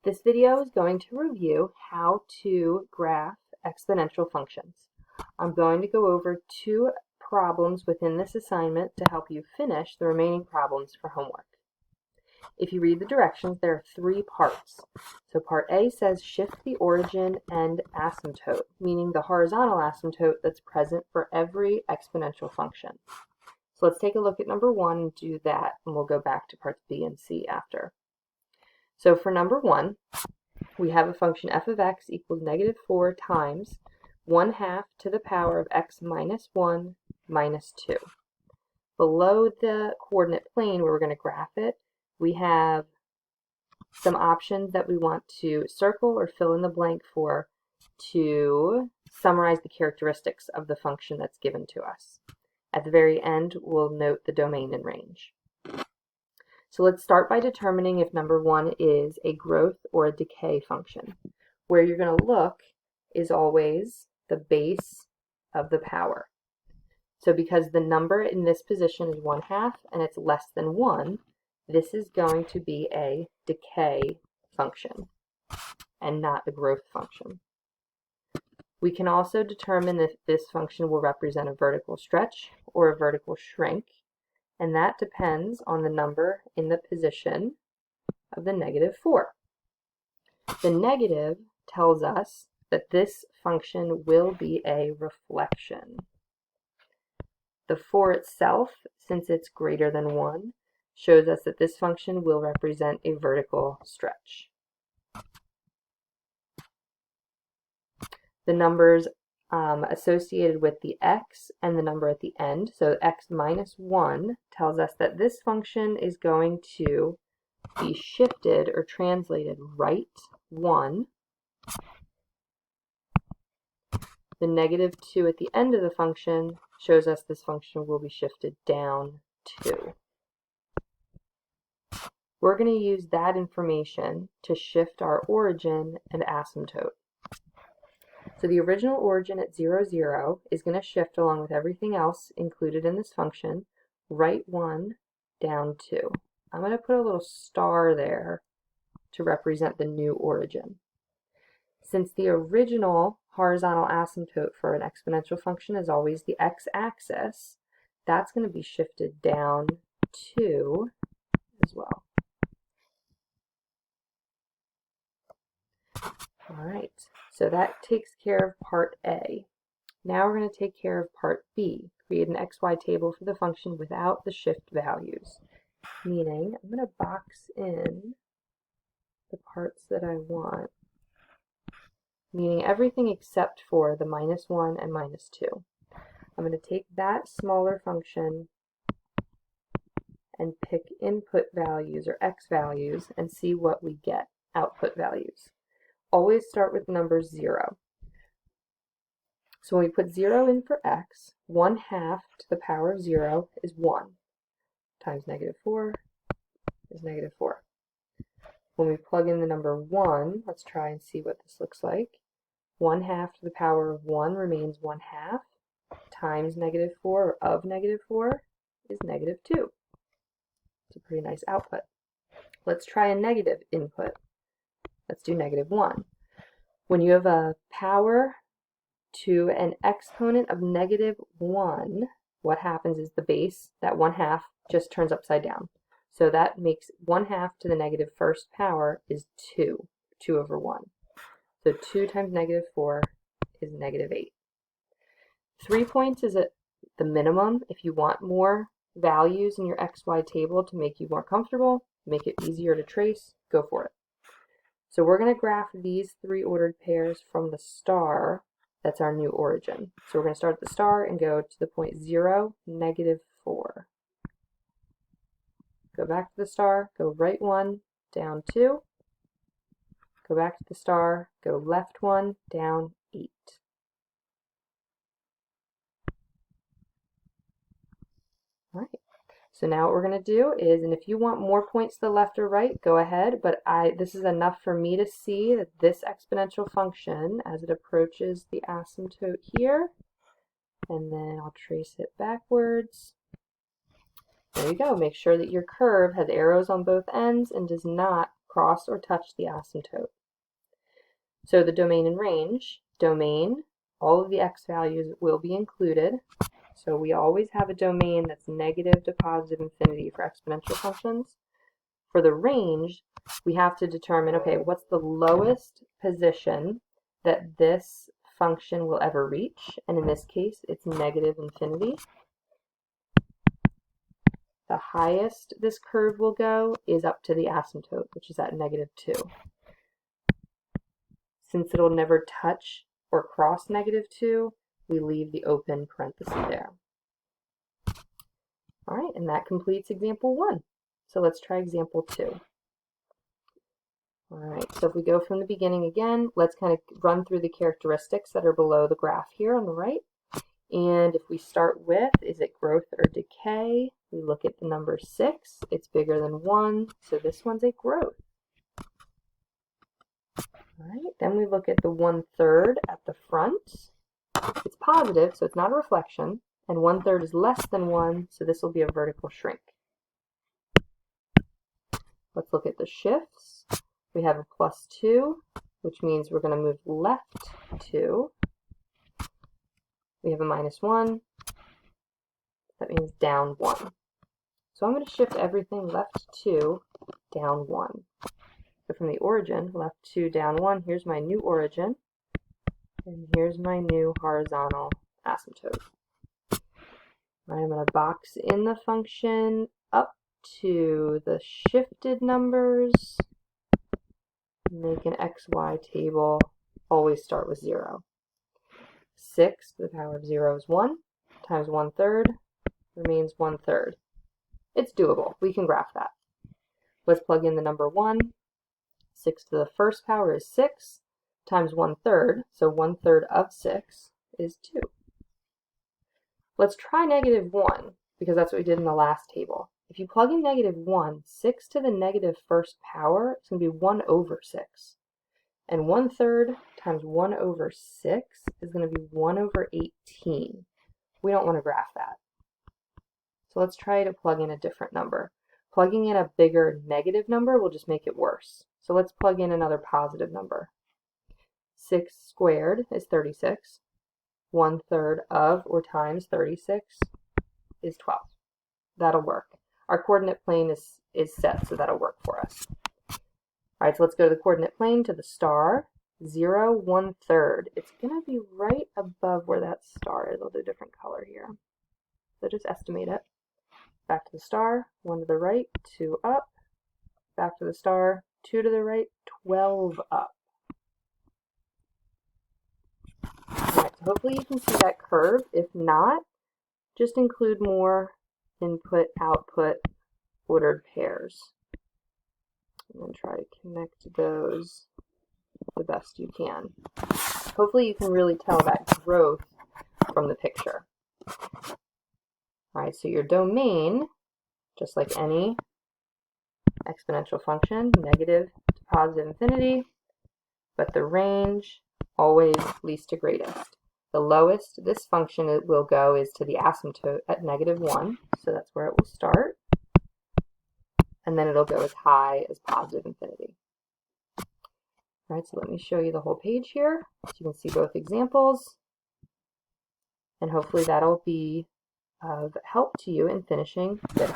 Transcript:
This video is going to review how to graph exponential functions. I'm going to go over 2 problems within this assignment to help you finish the remaining problems for homework. If you read the directions, there are 3 parts. So part A says shift the origin and asymptote, meaning the horizontal asymptote that's present for every exponential function. So let's take a look at number 1 and do that, and we'll go back to parts B and C after. So for number 1, we have a function f of x equals -4 times 1/2 to the power of x minus 1 minus 2. Below the coordinate plane where we're going to graph it, we have some options that we want to circle or fill in the blank for to summarize the characteristics of the function that's given to us. At the very end, we'll note the domain and range. So let's start by determining if number 1 is a growth or a decay function. Where you're going to look is always the base of the power. So because the number in this position is 1/2 and it's less than 1, this is going to be a decay function and not a growth function. We can also determine if this function will represent a vertical stretch or a vertical shrink, and that depends on the number in the position of the -4. The negative tells us that this function will be a reflection. The 4 itself, since it's greater than 1, shows us that this function will represent a vertical stretch. The numbers associated with the x and the number at the end, so x minus 1 tells us that this function is going to be shifted or translated right 1. The -2 at the end of the function shows us this function will be shifted down 2. We're going to use that information to shift our origin and asymptote. So the original origin at 0, 0 is going to shift along with everything else included in this function, right 1, down 2. I'm going to put a little star there to represent the new origin. Since the original horizontal asymptote for an exponential function is always the x-axis, that's going to be shifted down 2 as well. All right, so that takes care of part A. Now we're going to take care of part B, create an xy table for the function without the shift values. Meaning, I'm going to box in the parts that I want, meaning everything except for the -1 and -2. I'm going to take that smaller function and pick input values or x values and see what we get, output values. Always start with the number 0. So when we put 0 in for x, 1/2 to the power of 0 is 1, times -4 is -4. When we plug in the number 1, let's try and see what this looks like. 1/2 to the power of 1 remains 1/2, times -4 or of -4 is -2. It's a pretty nice output. Let's try a negative input. Let's do -1. When you have a power to an exponent of -1, what happens is the base, that 1/2, just turns upside down. So that makes 1/2 to the -1st power is 2, 2 over 1. So 2 times -4 is -8. 3 points is the minimum. If you want more values in your XY table to make you more comfortable, make it easier to trace, go for it. So we're going to graph these 3 ordered pairs from the star. That's our new origin. So we're going to start at the star and go to the point 0, -4. Go back to the star, go right 1, down 2. Go back to the star, go left 1, down 8. All right. So now what we're going to do is, and if you want more points to the left or right, go ahead, but this is enough for me to see that this exponential function, as it approaches the asymptote here, and then I'll trace it backwards. There you go. Make sure that your curve has arrows on both ends and does not cross or touch the asymptote. So the domain and range, domain, all of the x values will be included. So we always have a domain that's negative to positive infinity for exponential functions. For the range, we have to determine, okay, what's the lowest position that this function will ever reach? And in this case, it's negative infinity. The highest this curve will go is up to the asymptote, which is at -2. Since it'll never touch or cross -2, we leave the open parenthesis there. All right, and that completes example 1. So let's try example 2. All right, so if we go from the beginning again, let's kind of run through the characteristics that are below the graph here on the right. And if we start with, is it growth or decay? We look at the number 6. It's bigger than 1, so this one's a growth. All right, then we look at the 1/3 at the front. It's positive, so it's not a reflection, and 1/3 is less than 1, so this will be a vertical shrink. Let's look at the shifts. We have a +2, which means we're going to move left 2. We have a -1. That means down 1. So I'm going to shift everything left 2, down 1. So from the origin, left 2, down 1, here's my new origin. And here's my new horizontal asymptote. I'm going to box in the function up to the shifted numbers. Make an XY table. Always start with 0. 6 to the power of 0 is 1, times 1/3 remains 1/3. It's doable. We can graph that. Let's plug in the number 1. 6 to the first power is 6, times 1/3, so 1/3 of 6 is 2. Let's try -1, because that's what we did in the last table. If you plug in -1, 6 to the negative first power is going to be 1/6. And 1/3 times 1/6 is going to be 1/18. We don't want to graph that. So let's try to plug in a different number. Plugging in a bigger negative number will just make it worse. So let's plug in another positive number. 6 squared is 36. 1/3 of or times 36 is 12. That'll work. Our coordinate plane is set, so that'll work for us. All right, so let's go to the coordinate plane, to the star. 0, 1/3. It's going to be right above where that star is. I'll do a different color here. So just estimate it. Back to the star, 1 to the right, 2 up. Back to the star, 2 to the right, 12 up. All right, so hopefully you can see that curve. If not, just include more input, output, ordered pairs. And then try to connect those the best you can. Hopefully you can really tell that growth from the picture. All right, so your domain, just like any exponential function, negative to positive infinity, but the range, always least to greatest. The lowest this function will go is to the asymptote at -1, so that's where it will start. And then it'll go as high as positive infinity. All right, so let me show you the whole page here, so you can see both examples. And hopefully that'll be of help to you in finishing this.